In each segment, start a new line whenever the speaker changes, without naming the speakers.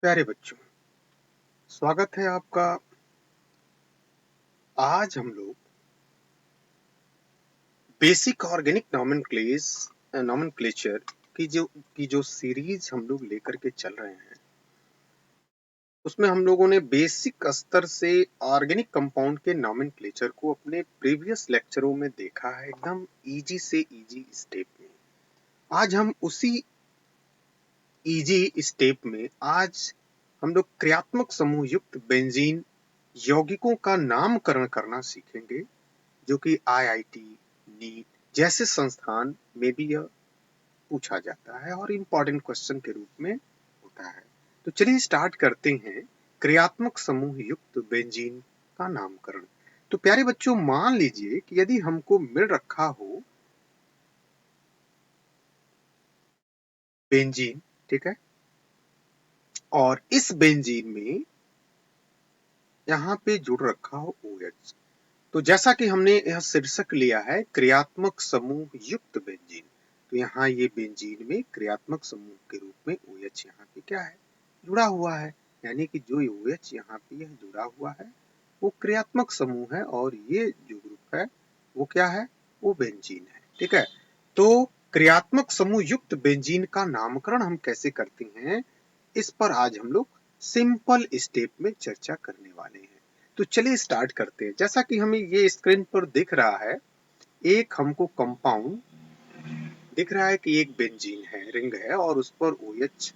प्यारे बच्चों, स्वागत है आपका। आज हम लोग बेसिक ऑर्गेनिक नॉमेनक्लेचर की जो सीरीज हम लोग लेकर के चल रहे हैं, उसमें हम लोगों ने बेसिक स्तर से ऑर्गेनिक कंपाउंड के नॉमेनक्लेचर को अपने प्रीवियस लेक्चरों में देखा है, एकदम इजी से इजी स्टेप में। आज हम उसी इजी स्टेप में आज हम लोग क्रियात्मक समूह युक्त बेंजीन यौगिकों का नामकरण करना सीखेंगे, जो कि आईआईटी, नीट जैसे संस्थान में भी यह पूछा जाता है और इम्पोर्टेंट क्वेश्चन के रूप में होता है। तो चलिए स्टार्ट करते हैं क्रियात्मक समूह युक्त बेंजीन का नामकरण। तो प्यारे बच्चों, मान लीजिए कि यदि हमको मिल रखा हो बेंजीन, ठीक है, और इस बेंजीन में यहाँ पे जुड़ रखा हो OH। तो जैसा कि हमने यह शीर्षक लिया है क्रियात्मक समूह युक्त बेंजीन, तो यहाँ ये बेंजीन में क्रियात्मक समूह के रूप में OH यहाँ पे क्या है, जुड़ा हुआ है। यानी कि जो OH यहाँ पे यह जुड़ा हुआ है वो क्रियात्मक समूह है, और ये जो ग्रुप है वो क्या है, वो बेंजीन है। ठीक है, तो क्रियात्मक समूह युक्त बेंजीन का नामकरण हम कैसे करते हैं, इस पर आज हम लोग सिंपल स्टेप में चर्चा करने वाले हैं। तो चलिए स्टार्ट करते हैं। जैसा कि हमें ये स्क्रीन पर दिख रहा है, एक हमको कंपाउंड दिख रहा है कि एक बेंजीन है, रिंग है, और उस पर OH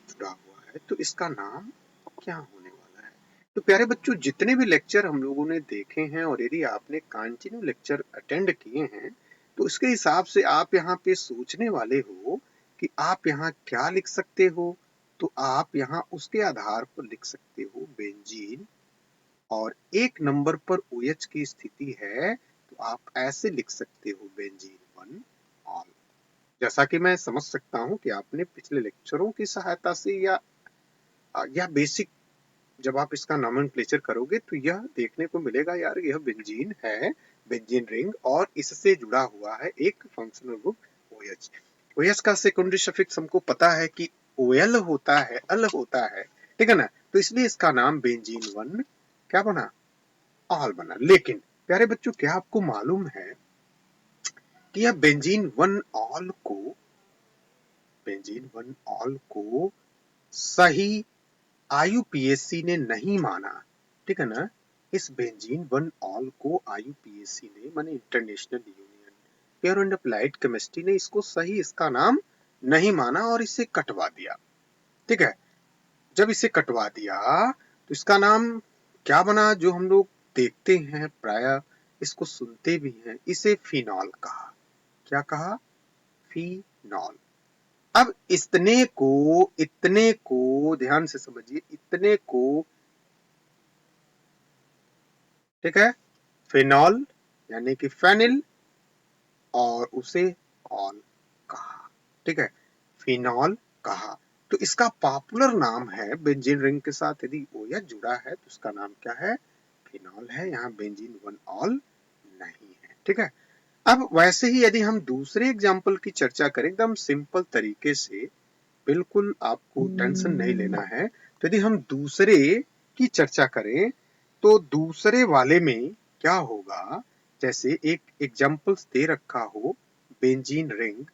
जुड़ा हुआ है। तो इसका नाम क्या होने वाला है? तो प्यारे बच्चों, जितने भी लेक्चर हम लोगों ने देखे हैं, और यदि आपने कंटिन्यू लेक्चर अटेंड किए हैं, तो उसके हिसाब से आप यहाँ पे सोचने वाले हो कि आप यहाँ क्या लिख सकते हो। तो आप यहाँ उसके आधार पर लिख सकते हो बेंजीन, और एक नंबर पर OH की स्थिति है, तो आप ऐसे लिख सकते हो बेंजीन 1 ऑल। जैसा कि मैं समझ सकता हूं कि आपने पिछले लेक्चरों की सहायता से या बेसिक जब आप इसका नॉमेनक्लेचर करोगे तो यह देखने को मिलेगा, यार यह बेंजीन है, बेंजीन रिंग, और इससे जुड़ा हुआ है एक फंक्शनल ग्रुप OH। OH का सेकेंडरी सफिक्स हमको पता है कि OL होता है, अल होता है, ठीक है ना। तो इसलिए इसका नाम बेंजीन 1 क्या बना, ऑल बना। लेकिन प्यारे बच्चों, क्या आपको मालूम है कि यह बेंजीन 1 ऑल को सही IUPAC ने नहीं माना, ठीक है ना। इस बेंजीन 1 ऑल को IUPAC ने, माने international union pure and applied chemistry ने, इसको सही इसका नाम नहीं माना और इसे कटवा दिया। ठीक है, जब इसे कटवा दिया तो इसका नाम क्या बना, जो हम लोग देखते हैं प्राय इसको सुनते भी हैं, इसे फिनॉल कहा। क्या कहा, फिनॉल। अब इतने को ध्यान से समझिए, इतने को, ठीक है, फिनॉल यानी कि फेनिल, और उसे ऑल कहा। ठीक है, फिनॉल कहा। तो इसका पॉपुलर नाम है बेंजीन रिंग के साथ यदि OH जुड़ा है तो उसका नाम क्या है, फिनॉल है। यहाँ बेंजीन 1 ऑल नहीं है। ठीक है, अब वैसे ही यदि हम दूसरे एग्जाम्पल की चर्चा करें एकदम सिंपल तरीके से, बिल्कुल आपको टेंशन नहीं लेना है, तो यदि हम दूसरे की चर्चा करें तो दूसरे वाले में क्या होगा, जैसे एक एग्जाम्पल्स दे रखा हो बेंजीन रिंग,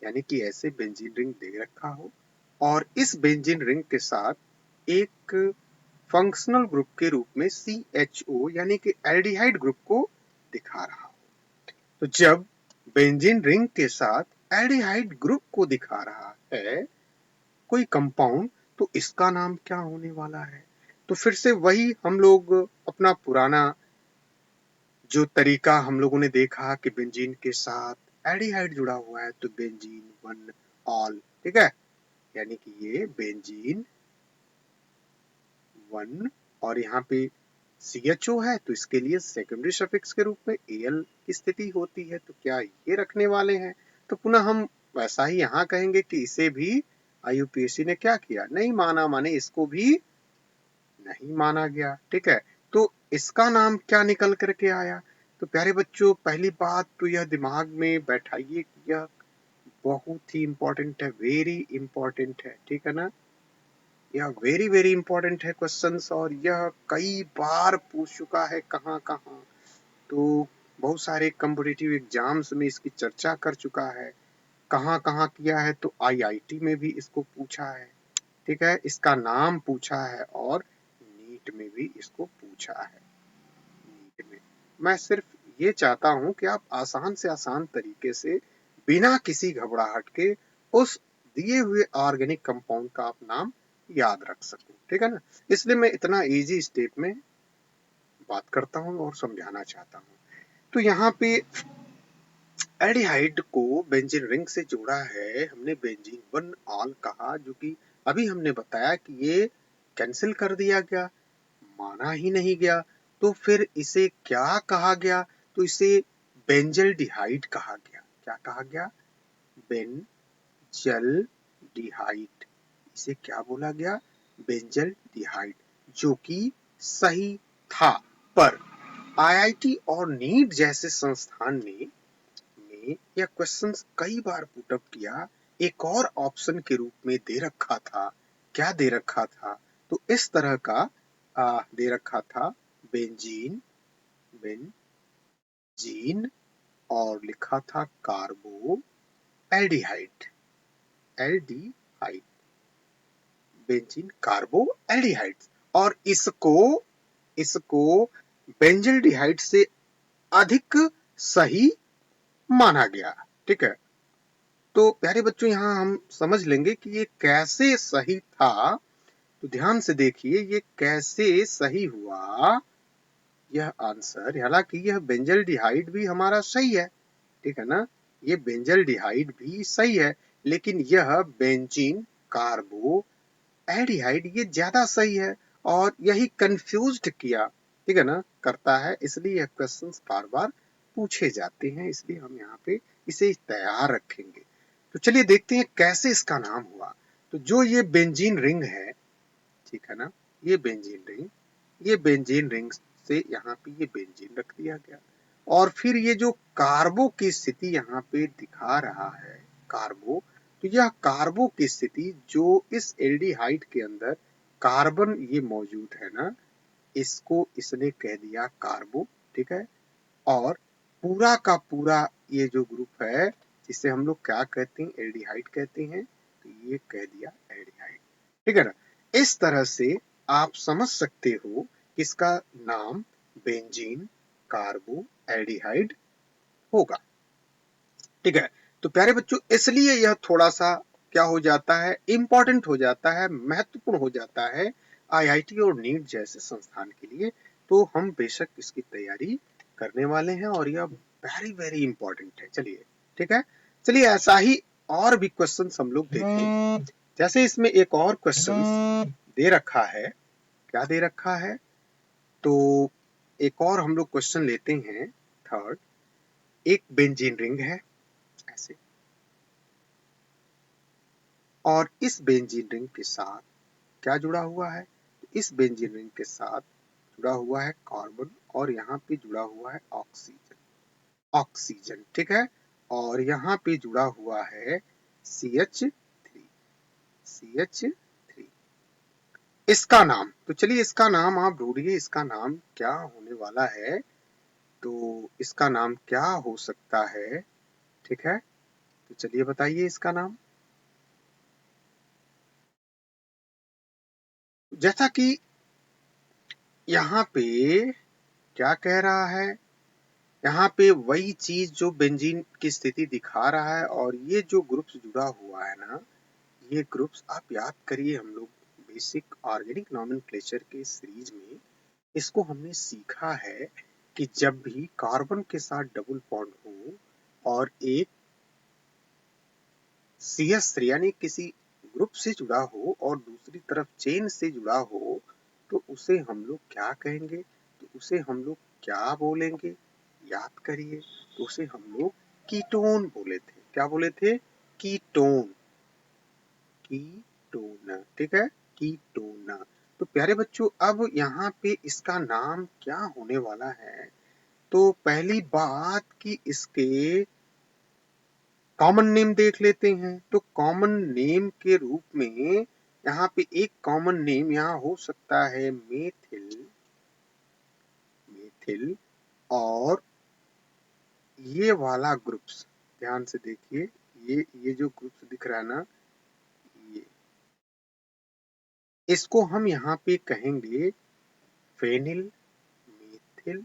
यानी कि ऐसे बेंजीन रिंग दे रखा हो, और इस बेंजीन रिंग के साथ एक फंक्शनल ग्रुप के रूप में CHO यानी कि एल्डिहाइड ग्रुप को दिखा रहा हो। तो जब बेंजीन रिंग के साथ एल्डिहाइड ग्रुप को दिखा रहा है कोई कंपाउंड, तो इसका नाम क्या होने वाला है। तो फिर से वही हम लोग अपना पुराना जो तरीका हम लोगों ने देखा कि बेंजीन के साथ एल्डिहाइड जुड़ा हुआ है, तो बेंजीन 1 ऑल, ठीक है, यानी कि ये बेंजीन 1, और यहाँ पे CHO है तो इसके लिए सेकेंडरी सफिक्स के रूप में AL की स्थिति होती है। तो क्या ये रखने वाले हैं, तो पुनः हम वैसा ही यहाँ कहेंगे कि इसे भी IUPAC ने क्या किया, नहीं माना, माने इसको भी नहीं माना गया। ठीक है, तो इसका नाम क्या निकल करके आया। तो प्यारे बच्चों, पहली बात तो यह दिमाग में बैठाइए कि यह बहुत ही इंपॉर्टेंट है, वेरी इंपॉर्टेंट है। ठीक है ना, यह वेरी वेरी इंपॉर्टेंट है क्वेश्चंस, और यह कई बार पूछ चुका है कहाँ कहाँ। तो बहुत सारे कॉम्पिटिटिव एग्जाम्स में इसकी चर्चा कर चुका है। कहाँ कहाँ किया है, तो आईआईटी में भी इसको पूछा है, ठीक है, इसका नाम पूछा है, और नीट में भी इसको पूछा है। नीट में मैं सिर्फ ये चाहता हूं कि आप आसान से आसान तरीके से बिना किसी घबराहट के उस दिए हुए ऑर्गेनिक कंपाउंड का आप नाम याद रख सको, ठीक है ना। इसलिए मैं इतना इजी स्टेप में बात करता हूँ और समझाना चाहता हूँ। तो यहाँ पे एल्डिहाइड को बेंजीन रिंग से जोड़ा है हमने, बेंजीन 1 ऑल कहा, जो कि अभी हमने बताया कि ये कैंसिल कर दिया गया, माना ही नहीं गया। तो फिर इसे क्या कहा गया, तो इसे बेंजल्डिहाइड कहा गया। क्या कहा गया? बेंजल्डिहाइड। इसे क्या बोला गया? बेंजल्डिहाइड, जो कि सही था। पर आईआईटी और नीट जैसे संस्थान ने यह क्वेश्चंस कई बार पुट अप किया, एक और ऑप्शन के रूप में दे रखा था। क्या दे रखा था? तो इस तरह का दे रखा था, बेंजीन, बेंजीन, और लिखा था कार्बो एल्डिहाइड, एल्डिहाइड, बेंजीन कार्बो एल्डिहाइड। और इसको इसको बेंजल्डिहाइड से अधिक सही माना गया, ठीक है। तो प्यारे बच्चों, यहाँ हम समझ लेंगे कि ये कैसे सही था। तो ध्यान से देखिए, ये कैसे सही हुआ यह आंसर। हालांकि यह बेंजल्डिहाइड भी हमारा सही है, ठीक है ना, ये बेंजल्डिहाइड भी सही है, लेकिन यह बेंजीन कार्बो एल्डिहाइड ये ज्यादा सही है, और यही कंफ्यूज्ड किया, ठीक है ना, करता है। इसलिए यह क्वेश्चंस बार बार पूछे जाते हैं, इसलिए हम यहाँ पे इसे तैयार रखेंगे। तो चलिए देखते हैं कैसे इसका नाम हुआ। तो जो ये बेंजीन रिंग है, ठीक है ना, ये बेंजीन रिंग, ये बेंजीन रिंग से यहाँ पे ये बेंजीन रख दिया गया। और फिर ये जो कार्बो की स्थिति यहाँ पे दिखा रहा है, कार्बो, तो यह कार्बो की स्थिति जो इस एल्डिहाइड के अंदर कार्बन ये मौजूद है ना, इसको इसने कह दिया कार्बो, ठीक है। और पूरा का पूरा ये जो ग्रुप है, जिसे हम लोग क्या कहते हैं? एल्डिहाइड कहते हैं, तो ये कह दिया एल्डिहाइड, ठीक है ना। इस तरह से आप समझ सकते हो कि इसका नाम बेंजीन कार्बो एल्डिहाइड होगा, ठीक है। तो प्यारे बच्चों, इसलिए यह थोड़ा सा क्या हो जाता है, इंपॉर्टेंट हो जाता है, महत्वपूर्ण हो जाता है आईआईटी और नीट जैसे संस्थान के लिए। तो हम बेशक इसकी तैयारी करने वाले हैं, और यह वेरी वेरी इंपॉर्टेंट है। चलिए, ठीक है, चलिए ऐसा ही और भी क्वेश्चन हम लोग देखें। जैसे इसमें एक और क्वेश्चन दे रखा है, क्या दे रखा है? तो एक और हम लोग क्वेश्चन लेते हैं, थर्ड। एक बेंजीन रिंग है ऐसे, और इस बेंजीन रिंग के साथ क्या जुड़ा हुआ है? इस बेंजीन रिंग के साथ जुड़ा हुआ है कार्बन, और यहाँ पे जुड़ा हुआ है ऑक्सीजन, ऑक्सीजन, ठीक है। और यहाँ पे जुड़ा हुआ है CH3, CH3। इसका नाम, तो चलिए इसका नाम आप ढूंढिए, इसका नाम क्या होने वाला है? तो इसका नाम क्या हो सकता है, ठीक है। तो चलिए बताइए इसका नाम। जैसा कि यहाँ पे क्या कह रहा है, यहाँ पे वही चीज जो बेंजीन की स्थिति दिखा रहा है, और ये जो ग्रुप्स जुड़ा हुआ है ना, ये ग्रुप्स आप याद करिए, हम लोग बेसिक ऑर्गेनिक नॉमेनक्लेचर के सीरीज में इसको हमने सीखा है कि जब भी कार्बन के साथ डबल बॉन्ड हो और एक CH3 यानी किसी ग्रुप से जुड़ा हो और दूसरी तरफ चेन से जुड़ा हो, तो उसे हम लोग क्या कहेंगे? तो उसे हम लोग क्या बोलेंगे? याद करिए, तो उसे हम लोग कीटोन बोले थे। क्या बोले थे? कीटोन, कीटोन, ठीक है, कीटोन। तो प्यारे बच्चों, अब यहाँ पे इसका नाम क्या होने वाला है? तो पहली बात कि इसके कॉमन नेम देख लेते हैं। तो कॉमन नेम के रूप में यहाँ पे एक कॉमन नेम यहाँ हो सकता है मेथिल और ये वाला ग्रुप्स, ध्यान से देखिए, ये जो ग्रुप्स दिख रहा है ना, ये इसको हम यहाँ पे कहेंगे फेनिल, मेथिल,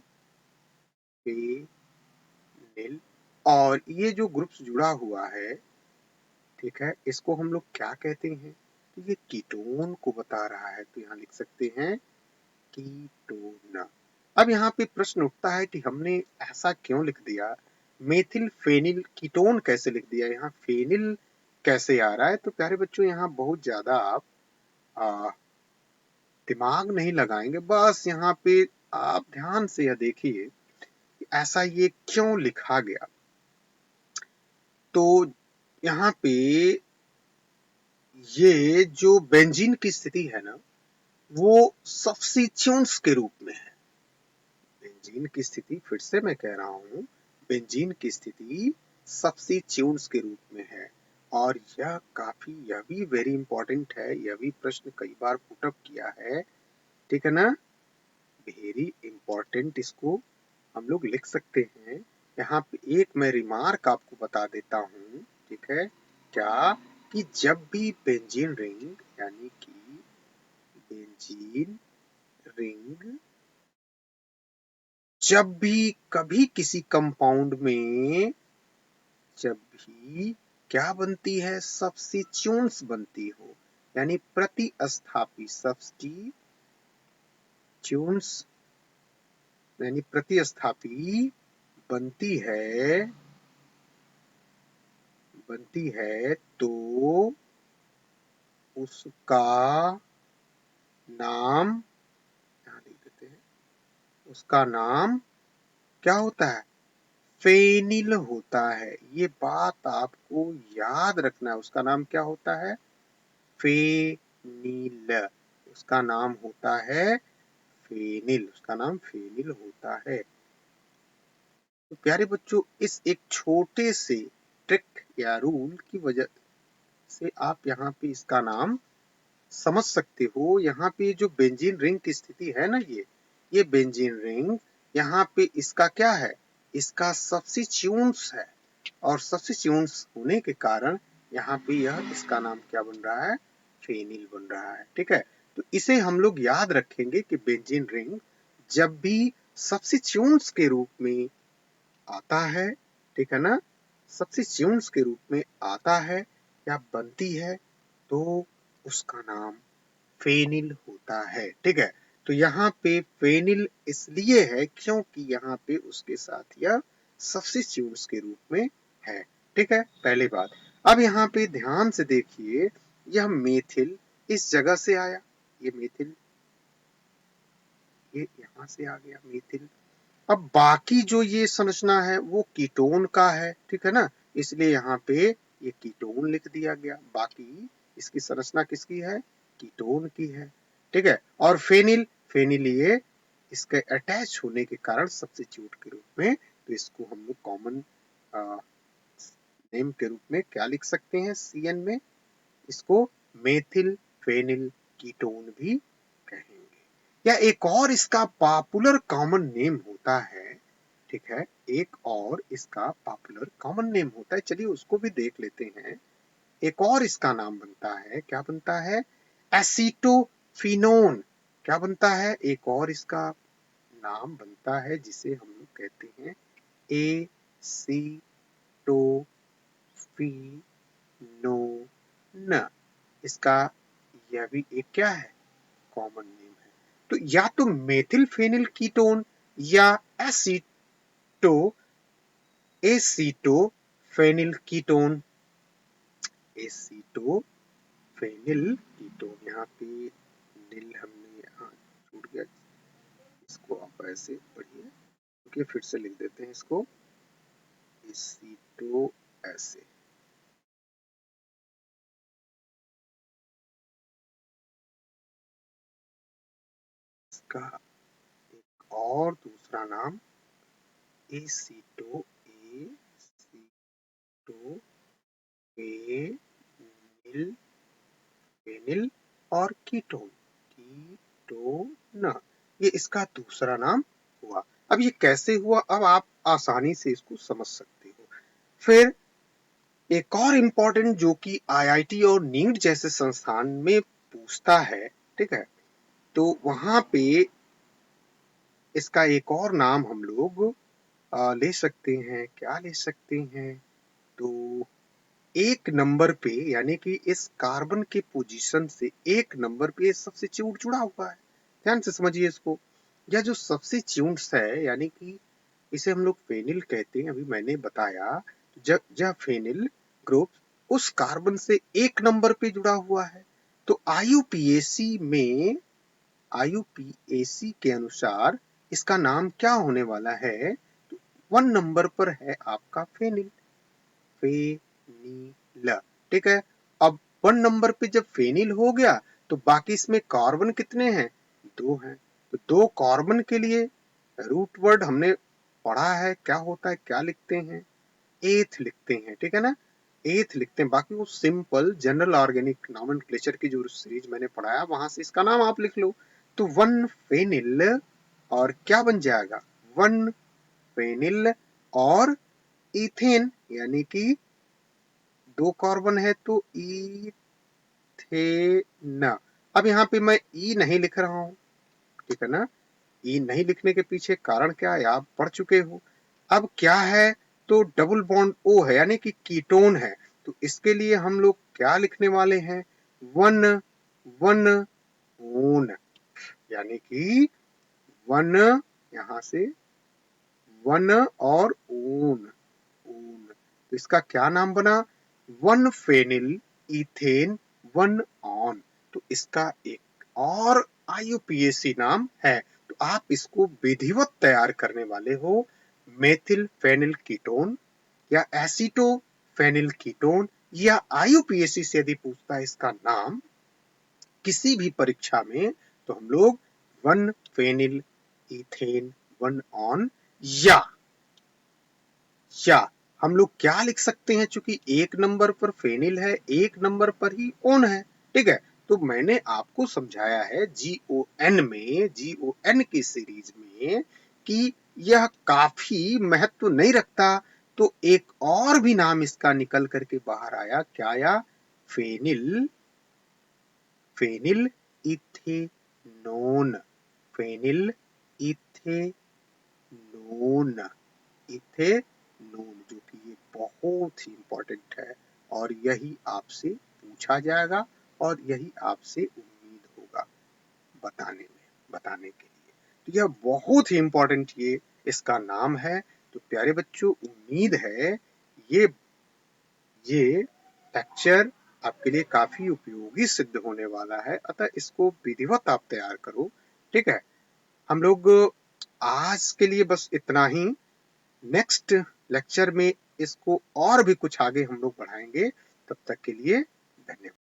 फेनिल। और ये जो ग्रुप्स जुड़ा हुआ है, ठीक है, इसको हम लोग क्या कहते हैं? तो ये कीटोन को बता रहा है, तो यहाँ लिख सकते हैं कीटोन। अब यहाँ पे प्रश्न उठता है कि हमने ऐसा क्यों लिख दिया, मेथिल फेनिल कीटोन कैसे लिख दिया, यहाँ फेनिल कैसे आ रहा है? तो प्यारे बच्चों, यहाँ बहुत ज्यादा आप दिमाग नहीं लगाएंगे, बस यहाँ पे आप ध्यान से यह देखिए ऐसा ये क्यों लिखा गया। तो यहाँ पे ये जो बेंजीन की स्थिति है ना, वो सब्स्टिट्यूएंट्स के रूप में है। बेंजीन की स्थिति, फिर से मैं कह रहा हूँ, बेंजीन की स्थिति सब्स्टिट्यूएंट्स के रूप में है। और यह भी वेरी इंपॉर्टेंट है, यह भी प्रश्न कई बार पुटअप किया है, ठीक है ना, वेरी इंपॉर्टेंट, इसको हम लोग लिख सकते हैं। यहाँ पे एक मैं रिमार्क आपको बता देता हूँ, ठीक है, क्या कि जब भी बेंजीन रिंग, यानी कि बेंजीन रिंग जब भी कभी किसी कंपाउंड में जब भी क्या बनती है, सब्स्टिट्यूएंट्स बनती हो, यानी प्रतिस्थापी, सब्स्टिट्यूएंट्स यानी प्रतिस्थापी बनती है तो उसका नाम, यहाँ लिख देते हैं, उसका नाम क्या होता है? फेनिल होता है। ये बात आपको याद रखना है, उसका नाम क्या होता है? फेनिल। उसका नाम होता है फेनिल, उसका नाम फेनिल होता है। तो प्यारे बच्चों, इस एक छोटे से ट्रिक या रूल की वजह से आप यहाँ पे इसका नाम समझ सकते हो। यहाँ पे जो बेंजीन रिंग की स्थिति है ना, ये बेंजीन रिंग, यहाँ पे इसका क्या है? इसका सब्स्टिट्यूएंट्स है, और सब्स्टिट्यूएंट्स होने के कारण यहाँ पे यह इसका नाम क्या बन रहा है? फेनिल बन रहा है, ठीक है। तो इसे हम लोग याद रखेंगे कि बेंजीन रिंग जब भी सब्स्टिट्यूएंट्स के रूप में आता है, ठीक है ना, सब्स्टिट्यूएंट्स के रूप में आता है या बनती है, तो उसका नाम फेनिल होता है, ठीक है। तो यहाँ पे फेनिल इसलिए है क्योंकि यहाँ पे उसके साथ यह सब्स्टिट्यूट्स के रूप में है, ठीक है, पहली बात। अब यहाँ पे ध्यान से देखिए, यह मेथिल इस जगह से आया, ये मेथिल ये यहाँ से आ गया मेथिल। अब बाकी जो ये संरचना है वो कीटोन का है, ठीक है ना, इसलिए यहाँ पे ये कीटोन लिख दिया गया। बाकी इसकी संरचना किसकी है? कीटोन की है, ठीक है। और फेनिल ये इसके अटैच होने के कारण सब्स्टिट्यूट के रूप में, तो इसको हम लोग कॉमन नेम के रूप में क्या लिख सकते हैं? CN में इसको मेथिल फेनिल कीटोन भी कहेंगे। या एक और इसका पॉपुलर कॉमन नेम होता है, ठीक है, एक और इसका पॉपुलर कॉमन नेम होता है, चलिए उसको भी देख लेते हैं। एक और इसका नाम बनता है, क्या बनता है? एसीटोफिनोन। क्या बनता है? एक और इसका नाम बनता है जिसे हम लोग कहते हैं एसीटोफिनोन। इसका यह भी एक क्या है? कॉमन नेम है। तो या तो मेथिल फेनिल कीटोन या एसीटो एसीटोफेनिल कीटोन, एसीटोफेनिल कीटोन। यहाँ पे नील हमने यहाँ छूट गया, इसको आप ऐसे पढ़िए, ओके, फिर से लिख देते हैं इसको एसीटो ऐसे। इसका एक और दूसरा नाम एसीटोफेनिल और कीटोन, कीटोन, ये इसका दूसरा नाम हुआ। अब ये कैसे हुआ, अब आप आसानी से इसको समझ सकते हो। फिर एक और इम्पोर्टेंट जो कि आईआईटी और नीट जैसे संस्थान में पूछता है, ठीक है, तो वहां पे इसका एक और नाम हम लोग ले सकते हैं, क्या ले सकते हैं, तो एक नंबर पे, यानी कि इस कार्बन के पोजीशन से एक नंबर पे सबसे चिउट जुड़ा हुआ है। ध्यान से समझिए इसको। यह जो सबसे चिउट्स है, यानी कि इसे हम लोग फेनिल कहते हैं, अभी मैंने बताया। जब यह फेनिल ग्रुप उस कार्बन से एक नंबर पे जुड़ा हुआ है, तो आईयूपीएसी के अनुसार इसका नाम क्या होने वाला है, तो 1 नंबर पर है आपका फेनिल, फेनिल, ठीक है। अब 1 नंबर पे जब फेनिल हो गया, तो बाकी इसमें कार्बन कितने हैं, 2 हैं। तो 2 कार्बन के लिए रूट वर्ड हमने पढ़ा है, क्या होता है, क्या लिखते हैं, एथ लिखते हैं, ठीक है ना, एथ लिखते हैं। बाकी वो सिंपल जनरल ऑर्गेनिक नॉमेनक्लेचर की जो सीरीज मैंने पढ़ाया, वहां से इसका नाम आप लिख लो। तो 1 फेनिल और क्या बन जाएगा, 1 फेनिल और इथेन, यानी कि 2 कार्बन है तो इथेन। अब यहाँ पे मैं ई नहीं लिख रहा हूं, ठीक है ना। ई नहीं लिखने के पीछे कारण क्या है, आप पढ़ चुके हो। अब क्या है, तो डबल बॉन्ड ओ है, यानी कि कीटोन है। तो इसके लिए हम लोग क्या लिखने वाले हैं, 1 1 ओन, यानी कि 1, यहां से 1 और ओन, ओन, तो इसका क्या नाम बना, 1 फेनिल इथेन 1 ऑन। तो इसका एक और आईयूपीएसी नाम है। तो आप इसको विधिवत तैयार करने वाले हो, मेथिल फेनिल कीटोन या एसीटो फेनिल कीटोन, या आईयूपीएसी से यदि पूछता है इसका नाम किसी भी परीक्षा में, तो हम लोग 1 फेनिल इथेन 1 ऑन, या हम लोग क्या लिख सकते हैं, चूंकि एक नंबर पर फेनिल है, एक नंबर पर ही ओन है, ठीक है। तो मैंने आपको समझाया है जीओएन की सीरीज में कि यह काफी महत्व नहीं रखता। तो एक और भी नाम इसका निकल करके बाहर आया, क्या आया, फेनिल, फेनिल इथेनोन, फेनिल इथेनोन, इथेनोन, जो कि ये बहुत ही इंपॉर्टेंट है और यही आपसे पूछा जाएगा और यही आपसे उम्मीद होगा बताने के लिए। तो यह बहुत ही इंपॉर्टेंट ये इसका नाम है। तो प्यारे बच्चों, उम्मीद है ये लेक्चर आपके लिए काफी उपयोगी सिद्ध होने वाला है, अतः इसको विधिवत आप तैयार करो, ठीक है। हम लोग आज के लिए बस इतना ही। नेक्स्ट लेक्चर में इसको और भी कुछ आगे हम लोग बढ़ाएंगे। तब तक के लिए धन्यवाद।